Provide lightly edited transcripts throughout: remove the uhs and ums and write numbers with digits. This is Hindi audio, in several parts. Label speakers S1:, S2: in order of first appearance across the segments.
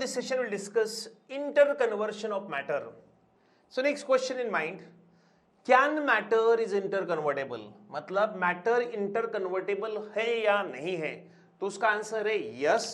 S1: this session we'll discuss interconversion of matter. So next question in mind, can matter is interconvertible? मतलब matter interconvertible है या नहीं है? तो उसका आंसर है yes,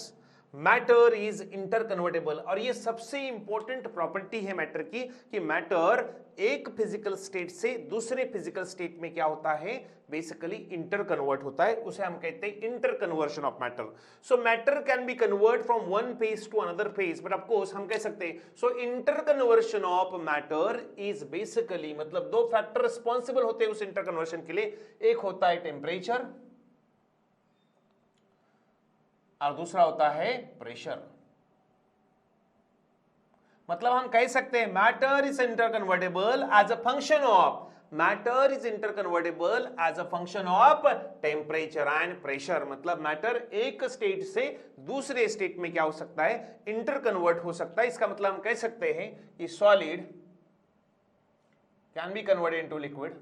S1: मैटर इज इंटरकन्वर्टेबल। और ये सबसे इंपॉर्टेंट प्रॉपर्टी है मैटर की कि मैटर एक फिजिकल स्टेट से दूसरे फिजिकल स्टेट में क्या होता है, बेसिकली इंटरकन्वर्ट होता है। उसे हम कहते हैं interconversion of matter. So matter can be convert from one phase to another phase, but of course हम कह सकते हैं so interconversion of matter is basically, मतलब दो फैक्टर रिस्पॉन्सिबल होते हैं उस इंटरकन्वर्शन के लिए। एक होता है टेम्परेचर और दूसरा होता है प्रेशर। मतलब हम कह सकते हैं matter is interconvertible as a function of, matter is interconvertible as a function of temperature and pressure. मतलब मैटर एक स्टेट से दूसरे स्टेट में क्या हो सकता है, इंटरकन्वर्ट हो सकता है। इसका मतलब हम कह सकते हैं कि solid can be converted into liquid,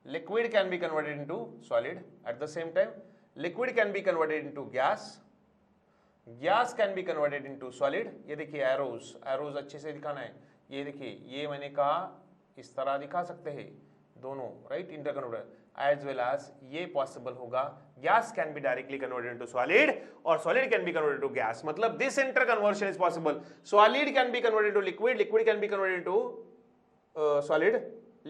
S1: liquid can be converted into solid, at the same time liquid can be converted into gas, gas can be converted into solid। ये देखिए एरोज, एरोज अच्छे से दिखाना है। ये देखिए, ये मैंने कहा इस तरह दिखा सकते हैं दोनों, right, interconverted as well as ये पॉसिबल होगा। Gas can be directly converted into solid और solid can be converted into gas. मतलब this interconversion is possible. Solid can be converted into liquid, liquid can be converted into solid,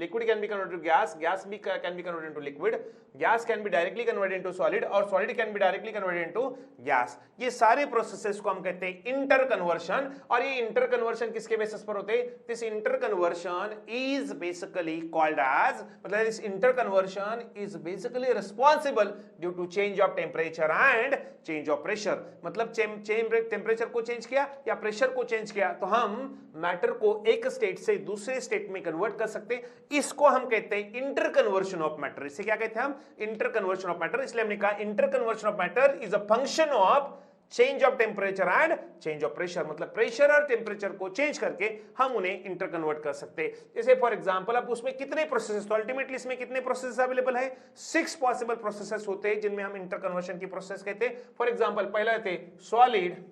S1: liquid can be converted to gas, gas can be converted into liquid, gas can be directly converted into solid और solid can be directly converted into gas। ये सारे प्रोसेसेस को हम कहते हैं इंटरकन्वर्शन। और ये इंटरकन्वर्शन किसके बेसिस पर होते हैं? This interconversion is basically called as, मतलब this interconversion is basically responsible due to change of temperature and change of pressure. मतलब टेम्परेचर को चेंज किया या प्रेशर को चेंज किया तो हम मैटर को एक स्टेट से दूसरे स्टेट में कन्वर्ट कर सकते हैं। इसको हम कहते हैं इंटरकन्वर्शन ऑफ मैटर। इसे क्या कहते हैं हम? Interconversion of matter. इसलिए हमने कहा interconversion of matter is a function of change of temperature and change of pressure. मतलब प्रेशर और टेम्परेचर को चेंज करके हम उन्हें इंटरकन्वर्ट कर सकते हैं। जैसे फॉर एग्जांपल अब उसमें कितने प्रोसेसेस, तो अल्टीमेटली इसमें कितने प्रोसेसेस अवेलेबल है? 6 पॉसिबल प्रोसेसेस होते हैं जिनमें हम इंटरकन्वर्शन की प्रोसेस कहते हैं। फॉर एग्जांपल पहला थे solid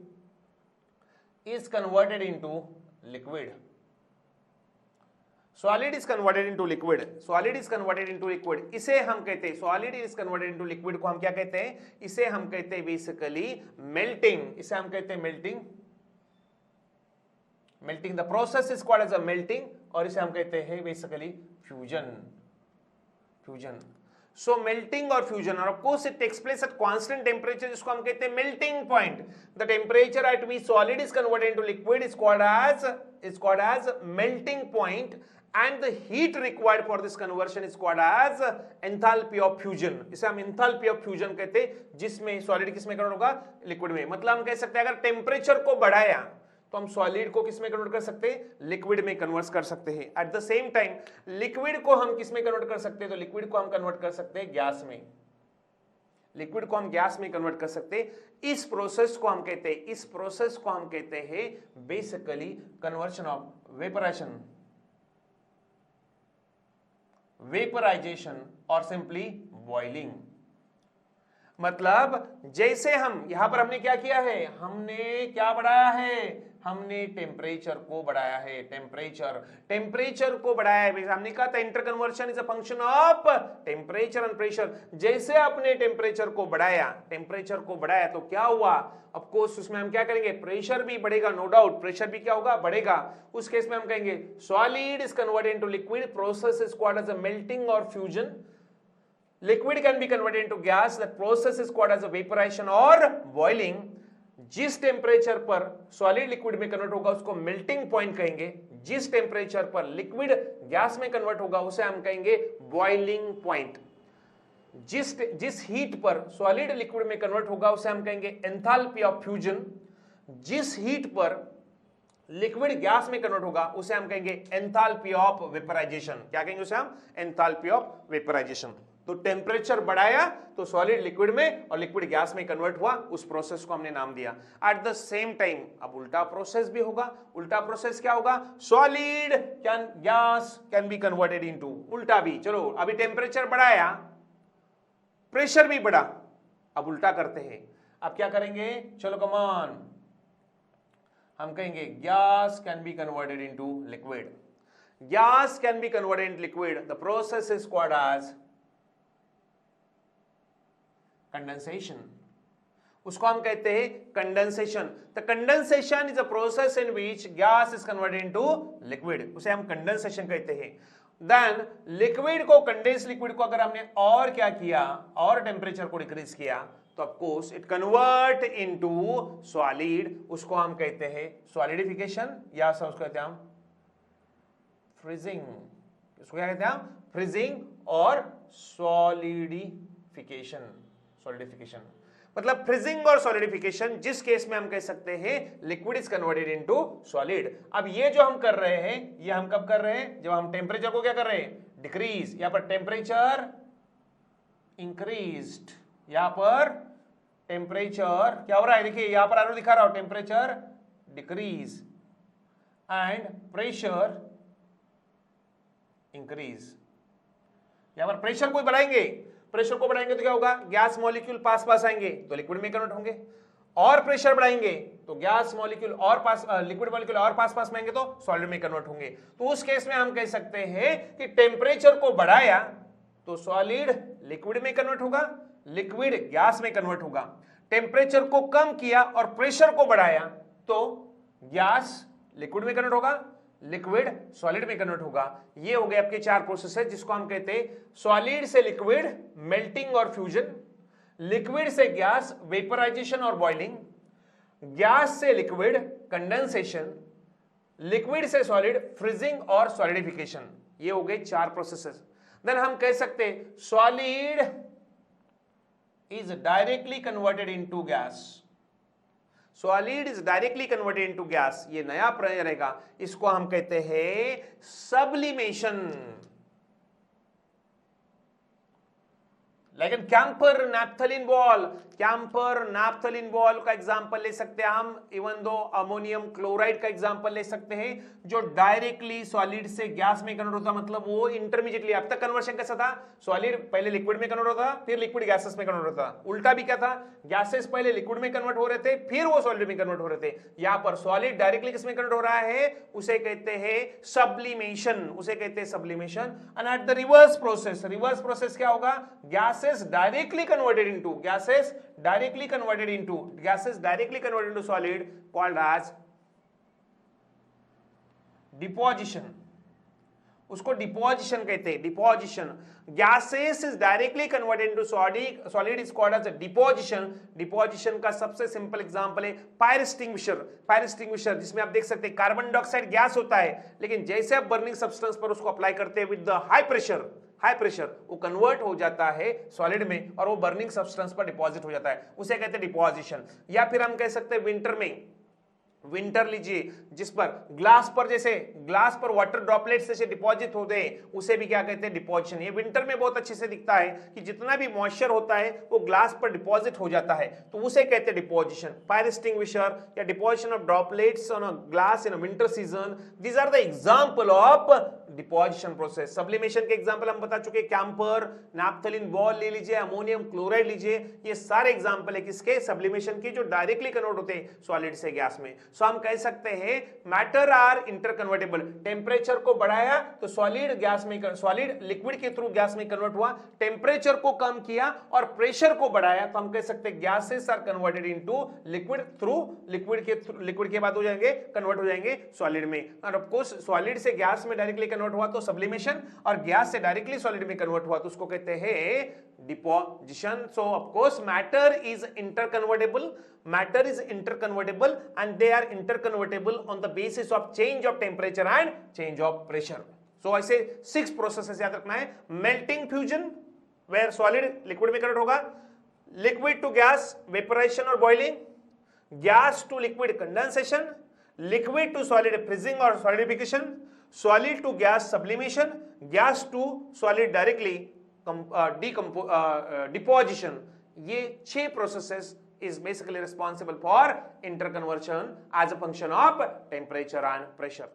S1: is converted into liquid, solid is converted into liquid, solid is converted into liquid. इसे हम कहते हैं solid is converted into liquid को हम क्या कहते हैं? इसे हम कहते हैं बेसिकली मेल्टिंग। इसे हम कहते हैं melting, melting the process is called as a melting. और इसे हम कहते हैं basically fusion, fusion. So melting और फ्यूजन, और of course it takes place at constant temperature, जिसको हम कहते हैं melting point. The temperature at which solid is converted into liquid is called as melting point and the heat required for this conversion is called as enthalpy of fusion। इसे हम enthalpy of fusion कहते हैं, जिसमें सॉलिड किसमें कन्वर्ट होगा? लिक्विड में। मतलब हम कह सकते हैं अगर टेम्परेचर को बढ़ाया तो हम सॉलिड को किसमें कन्वर्ट कर सकते हैं? लिक्विड में कन्वर्ट कर सकते हैं। At the same time liquid को हम किसमें कन्वर्ट कर सकते हैं? तो लिक्विड को हम कन्वर्ट कर सकते हैं गैस में, लिक्विड को हम गैस में कन्वर्ट कर सकते हैं। इस प्रोसेस को हम कहते हैं, इस प्रोसेस को हम कहते हैं basically conversion of vaporisation, vaporisation और सिंपली बॉइलिंग। मतलब जैसे हम यहां पर हमने क्या किया है, हमने क्या बढ़ाया है? हमने टेम्परेचर को बढ़ाया है, टेम्परेचर को बढ़ाया है। हमने कहा था interconversion is a function of temperature and pressure. जैसे आपने टेम्परेचर को बढ़ाया तो क्या हुआ? ऑफ कोर्स उसमें हम क्या करेंगे? प्रेशर भी बढ़ेगा, नो डाउट प्रेशर भी क्या होगा? बढ़ेगा। उस केस में हम कहेंगे solid is converted into liquid, process is called as a melting और fusion. Liquid can be converted into gas, that process is called as a vaporization or boiling। जिस टेम्परेचर पर सॉलिड लिक्विड में कन्वर्ट होगा उसको मेल्टिंग पॉइंट कहेंगे, जिस टेम्परेचर पर लिक्विड गैस में कन्वर्ट होगा उसे हम कहेंगे बॉइलिंग पॉइंट। जिस हीट पर सॉलिड लिक्विड में कन्वर्ट होगा उसे हम कहेंगे एंथैल्पी ऑफ फ्यूजन। जिस हीट पर लिक्विड गैस में कन्वर्ट होगा उसे हम कहेंगे एंथैल्पी ऑफ वेपराइजेशन। क्या कहेंगे उसे हम? Enthalpy of vaporisation. तो टेम्परेचर बढ़ाया तो सॉलिड लिक्विड में और लिक्विड गैस में कन्वर्ट हुआ, उस प्रोसेस को हमने नाम दिया। एट द सेम टाइम अब उल्टा प्रोसेस भी होगा। उल्टा प्रोसेस क्या होगा? Solid gas can be converted into, उल्टा भी। चलो अभी टेम्परेचर बढ़ाया, प्रेशर भी बढ़ा, अब उल्टा करते हैं। अब क्या करेंगे? चलो कमान, हम कहेंगे gas can be converted into liquid. Gas can be converted into liquid. The process is called as condensation. उसको हम कहते हैं condensation. The condensation is a process in which gas is converted into liquid. उसे हम कंडेंसेशन कहते हैं. देन लिक्विड को, कंडेंस लिक्विड को अगर हमने और क्या किया, और टेम्परेचर को डिक्रीज किया, तो of course it convert into solid. उसको हम कहते हैं सॉलिडिफिकेशन, या उसको कहते हैं हम फ्रीजिंग. इसको क्या कहते हैं हम? फ्रीजिंग और सॉलिडिफिकेशन. सॉलिडिफिकेशन मतलब फ्रीजिंग और सॉलिडिफिकेशन, जिस केस में हम कह सकते हैं liquid is converted into solid. अब ये जो हम कर रहे हैं, ये हम कब कर रहे हैं? जब हम टेम्परेचर को क्या कर रहे हैं? डिक्रीज. यहां पर टेम्परेचर इंक्रीज्ड, यहां पर टेम्परेचर क्या हो रहा है? देखिए यहां पर आरो दिखा रहा हूं, temperature decrease and pressure increase. यहां पर प्रेशर को बढ़ाएंगे, प्रेशर को बढ़ाएंगे तो क्या होगा? गैस मॉलिक्यूल पास पास आएंगे तो लिक्विड में कन्वर्ट होंगे, और प्रेशर बढ़ाएंगे तो गैस मॉलिक्यूल और पास, लिक्विड मॉलिक्यूल और पास पास में आएंगे तो सॉलिड में कन्वर्ट होंगे. तो उस केस में हम कह सकते हैं कि टेम्परेचर को बढ़ाया तो सॉलिड लिक्विड में कन्वर्ट होगा, लिक्विड गैस में कन्वर्ट होगा. टेम्परेचर को कम किया और प्रेशर को बढ़ाया तो गैस लिक्विड में कन्वर्ट होगा, लिक्विड सॉलिड में कन्वर्ट होगा. ये हो गए आपके चार प्रोसेस है, जिसको हम कहते हैं सॉलिड से लिक्विड मेल्टिंग और फ्यूजन, लिक्विड से गैस वेपराइजेशन और बॉइलिंग, गैस से लिक्विड कंडेंसेशन, लिक्विड से सॉलिड फ्रीजिंग और सॉलिडिफिकेशन. ये हो गए चार प्रोसेसेस. देन हम कह सकते हैं solid is directly converted into gas. Solid is directly converted into gas. ये नया प्रयोग रहेगा, इसको हम कहते हैं सब्लिमेशन. लेकिन camper naphthalene ball, camper naphthalene ball का एग्जांपल ले सकते हैं हम. इवन दो अमोनियम क्लोराइड का एग्जांपल ले सकते हैं, जो डायरेक्टली सॉलिड से गैस में कन्वर्ट होता, मतलब वो इंटरमीडिएटली. अब तक कन्वर्शन कैसा था? सॉलिड पहले लिक्विड में कन्वर्ट होता, फिर लिक्विड गैसेस में कन्वर्ट होता. उल्टा भी क्या था? गैसेस पहले लिक्विड में कन्वर्ट हो रहे थे, फिर वो सॉलिड में कन्वर्ट हो रहे थे. यहां पर सॉलिड डायरेक्टली किस में कन्वर्ट हो रहा है? उसे कहते हैं सब्लिमेशन. उसे कहते हैं sublimation. And at the reverse process, reverse process क्या होगा? gases directly converted into solid called as deposition. उसको डिपोजिशन कहते हैं. Deposition. gases is directly converted into solid is called as a deposition. Deposition का सबसे सिंपल एग्जांपल है फायर एक्सटिंग्विशर. फायर एक्सटिंग्विशर जिसमें आप देख सकते हैं कार्बन डाइऑक्साइड गैस होता है, लेकिन जैसे आप बर्निंग सब्सटेंस पर उसको अप्लाई करते हैं विद द हाई प्रेशर वो कन्वर्ट हो जाता है सॉलिड में और वो बर्निंग सब्सटेंस पर डिपॉजिट हो जाता है. उसे कहते हैं डिपोजिशन. या फिर हम कह सकते हैं विंटर में, विंटर लीजिए जिस पर ग्लास पर, जैसे ग्लास पर वाटर ड्रॉपलेट्स जैसे डिपॉजिट होते हैं, उसे भी क्या कहते हैं? डिपोजिशन. ये विंटर में बहुत अच्छे से दिखता है कि जितना भी मॉइस्चर होता है वो ग्लास पर डिपॉजिट हो जाता है, तो उसे कहते हैं डिपोजिशन. फायर एक्सटिंग्विशर या deposition of droplets on a glass in a winter season, these are the example of deposition process. Sublimation के एग्जांपल हम बता चुके, कैंपर नैप्थलीन बॉल ले लीजिए, अमोनियम क्लोराइड लीजिए, ये सारे एग्जांपल है किसके? सब्लिमेशन के, जो डायरेक्टली कन्वर्ट होते हैं सॉलिड से गैस में. सो हम कह सकते हैं मैटर आर इंटरकन्वर्टेबल. टेम्परेचर को बढ़ाया तो सॉलिड गैस में, सॉलिड लिक्विड के थ्रू गैस में कन्वर्ट हुआ. टेम्परेचर को कम किया और प्रेशर को बढ़ाया तो हम कह सकते हैं gases are converted into liquid through, liquid के बाद हो जाएंगे कन्वर्ट हो जाएंगे सॉलिड में. और ऑफ कोर्स सॉलिड से गैस में डायरेक्टली कन्वर्ट हुआ तो सब्लिमेशन, और गैस से डायरेक्टली सॉलिड में कन्वर्ट हुआ तो उसको कहते हैं deposition. So of course matter is interconvertible. Matter is interconvertible and they are interconvertible on the basis of change of temperature and change of pressure. So ऐसे 6 processes याद रखना है. Melting fusion where solid liquid में convert होगा, liquid to gas vaporization or boiling, gas to liquid condensation, liquid to solid freezing or solidification, solid to gas sublimation, gas to solid directly deposition. ये 6 processes is basically responsible for interconversion as a function of temperature and pressure.